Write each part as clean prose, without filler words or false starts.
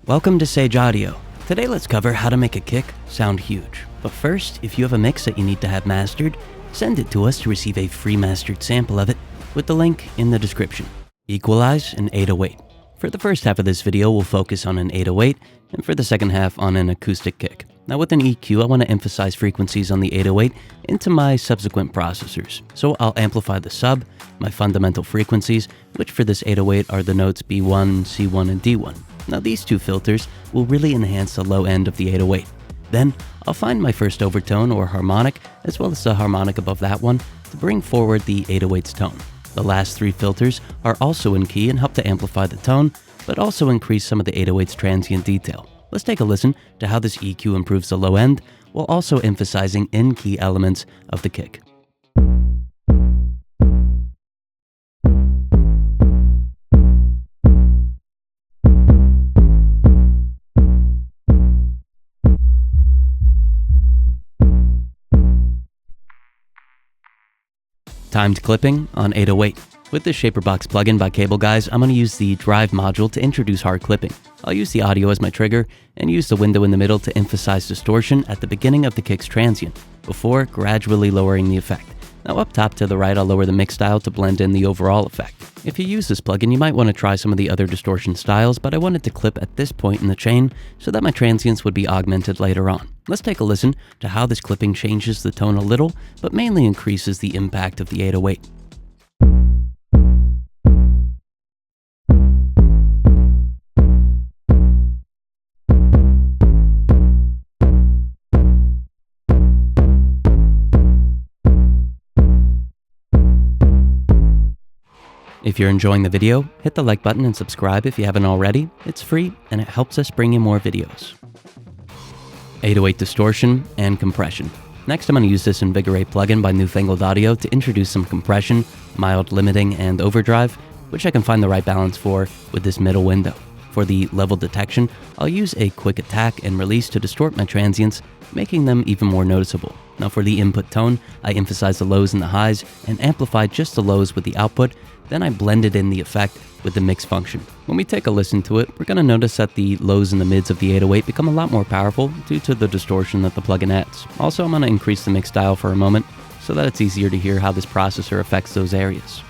Welcome to Sage Audio. Today let's cover how to make a kick sound huge. But first, if you have a mix that you need to have mastered, send it to us to receive a free mastered sample of it with the link in the description. Equalize an 808. For the first half of this video, we'll focus on an 808, and for the second half on an acoustic kick. Now with an EQ, I want to emphasize frequencies on the 808 into my subsequent processors. So I'll amplify the sub, my fundamental frequencies, which for this 808 are the notes B1, C1, and D1. Now these two filters will really enhance the low end of the 808. Then I'll find my first overtone or harmonic, as well as the harmonic above that one, to bring forward the 808's tone. The last three filters are also in key and help to amplify the tone, but also increase some of the 808's transient detail. Let's take a listen to how this EQ improves the low end, while also emphasizing in-key elements of the kick. Timed clipping on 808. With the ShaperBox plugin by Cable Guys, I'm going to use the Drive module to introduce hard clipping. I'll use the audio as my trigger and use the window in the middle to emphasize distortion at the beginning of the kick's transient, before gradually lowering the effect. Now up top to the right, I'll lower the mix dial to blend in the overall effect. If you use this plugin, you might want to try some of the other distortion styles, but I wanted to clip at this point in the chain so that my transients would be augmented later on. Let's take a listen to how this clipping changes the tone a little, but mainly increases the impact of the 808. If you're enjoying the video, hit the like button and subscribe if you haven't already. It's free and it helps us bring you more videos. 808 distortion and compression. Next, I'm going to use this Invigorate plugin by Newfangled Audio to introduce some compression, mild limiting, and overdrive, which I can find the right balance for with this middle window. For the level detection, I'll use a quick attack and release to distort my transients, making them even more noticeable. Now for the input tone, I emphasize the lows and the highs and amplify just the lows with the output. Then I blended in the effect with the mix function. When we take a listen to it, we're going to notice that the lows and the mids of the 808 become a lot more powerful due to the distortion that the plugin adds. Also, I'm going to increase the mix dial for a moment so that it's easier to hear how this processor affects those areas.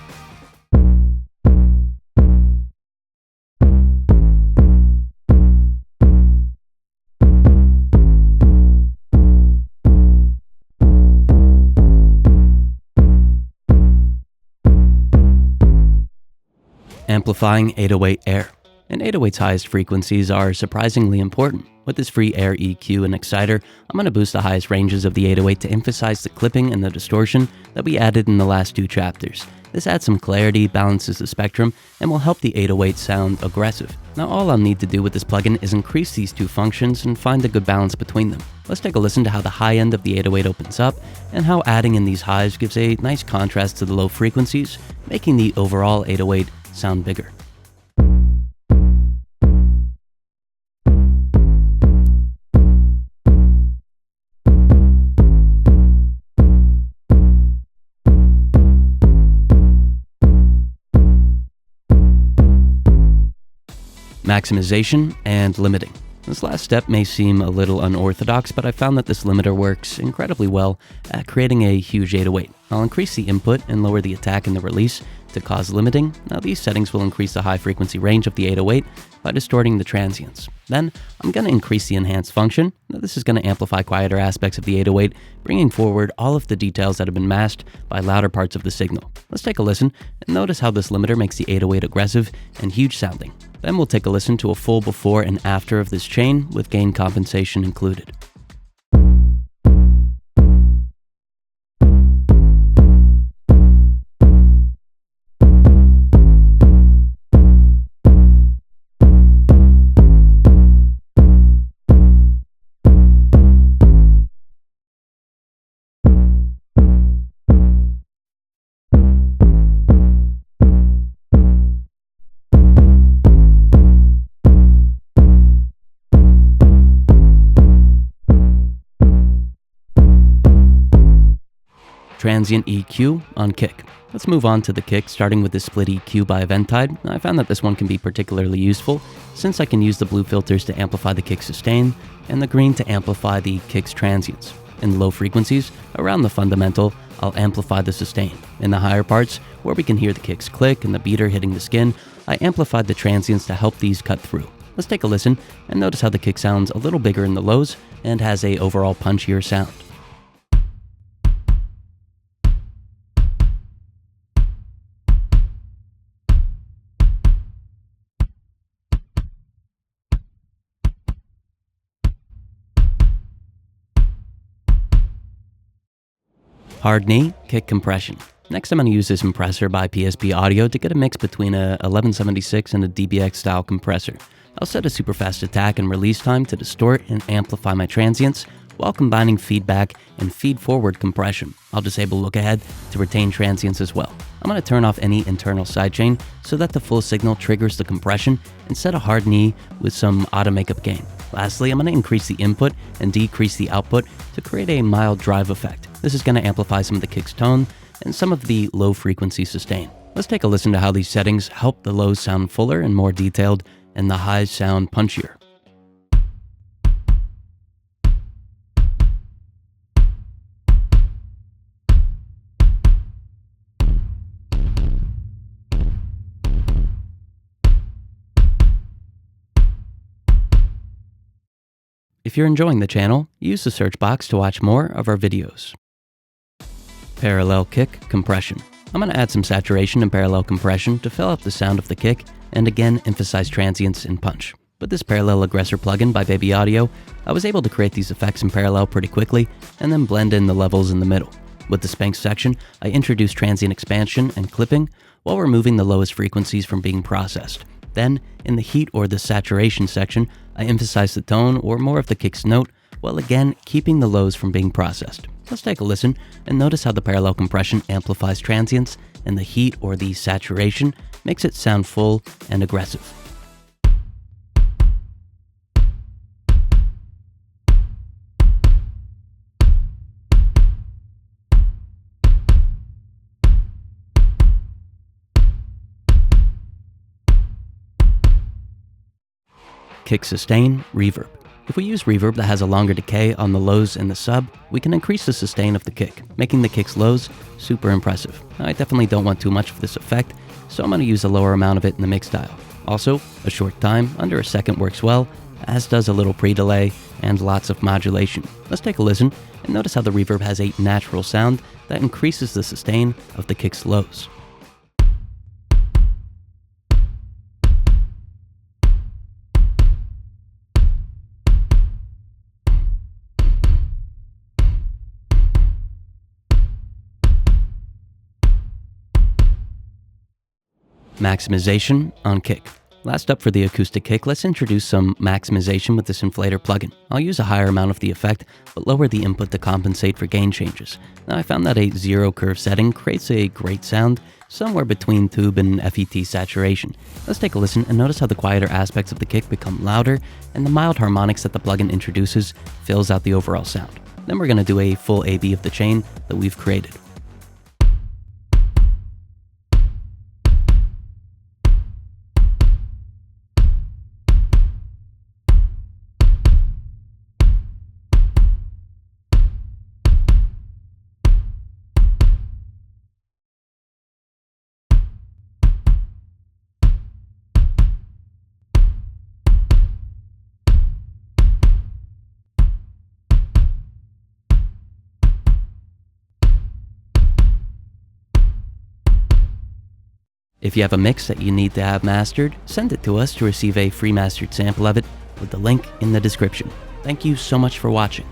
Amplifying 808 air. And 808's highest frequencies are surprisingly important. With this free air EQ and exciter, I'm going to boost the highest ranges of the 808 to emphasize the clipping and the distortion that we added in the last two chapters. This adds some clarity, balances the spectrum, and will help the 808 sound aggressive. Now all I'll need to do with this plugin is increase these two functions and find a good balance between them. Let's take a listen to how the high end of the 808 opens up, and how adding in these highs gives a nice contrast to the low frequencies, making the overall 808 sound bigger. Maximization and limiting. This last step may seem a little unorthodox, but I found that this limiter works incredibly well at creating a huge 808. I'll increase the input and lower the attack and the release to cause limiting. Now these settings will increase the high frequency range of the 808 by distorting the transients. Then I'm going to increase the enhanced function. Now this is going to amplify quieter aspects of the 808, bringing forward all of the details that have been masked by louder parts of the signal. Let's take a listen and notice how this limiter makes the 808 aggressive and huge sounding. Then we'll take a listen to a full before and after of this chain with gain compensation included. Transient EQ on kick. Let's move on to the kick, starting with the split EQ by Eventide. I found that this one can be particularly useful since I can use the blue filters to amplify the kick sustain and the green to amplify the kick's transients. In the low frequencies, around the fundamental, I'll amplify the sustain. In the higher parts, where we can hear the kicks click and the beater hitting the skin, I amplified the transients to help these cut through. Let's take a listen and notice how the kick sounds a little bigger in the lows and has a overall punchier sound. Hard knee, kick compression. Next, I'm going to use this compressor by PSP Audio to get a mix between a 1176 and a DBX style compressor. I'll set a super fast attack and release time to distort and amplify my transients while combining feedback and feed-forward compression. I'll disable look ahead to retain transients as well. I'm going to turn off any internal sidechain so that the full signal triggers the compression and set a hard knee with some auto makeup gain. Lastly, I'm going to increase the input and decrease the output to create a mild drive effect. This is going to amplify some of the kick's tone and some of the low frequency sustain. Let's take a listen to how these settings help the lows sound fuller and more detailed and the highs sound punchier. If you're enjoying the channel, use the search box to watch more of our videos. Parallel kick compression. I'm going to add some saturation and parallel compression to fill up the sound of the kick and again emphasize transients and punch. With this parallel aggressor plugin by Baby Audio, I was able to create these effects in parallel pretty quickly and then blend in the levels in the middle. With the Spank section, I introduced transient expansion and clipping while removing the lowest frequencies from being processed. Then, in the heat or the saturation section, I emphasized the tone or more of the kick's note while again keeping the lows from being processed. Let's take a listen and notice how the parallel compression amplifies transients and the heat or the saturation makes it sound full and aggressive. Kick sustain, reverb. If we use reverb that has a longer decay on the lows and the sub, we can increase the sustain of the kick, making the kick's lows super impressive. I definitely don't want too much of this effect, so I'm going to use a lower amount of it in the mix dial. Also, a short time, under a second works well, as does a little pre-delay and lots of modulation. Let's take a listen and notice how the reverb has a natural sound that increases the sustain of the kick's lows. Maximization on kick. Last up for the acoustic kick, let's introduce some maximization with this inflator plugin. I'll use a higher amount of the effect, but lower the input to compensate for gain changes. Now, I found that a zero curve setting creates a great sound somewhere between tube and FET saturation. Let's take a listen and notice how the quieter aspects of the kick become louder and the mild harmonics that the plugin introduces fills out the overall sound. Then we're going to do a full A/B of the chain that we've created. If you have a mix that you need to have mastered, send it to us to receive a free mastered sample of it with the link in the description. Thank you so much for watching.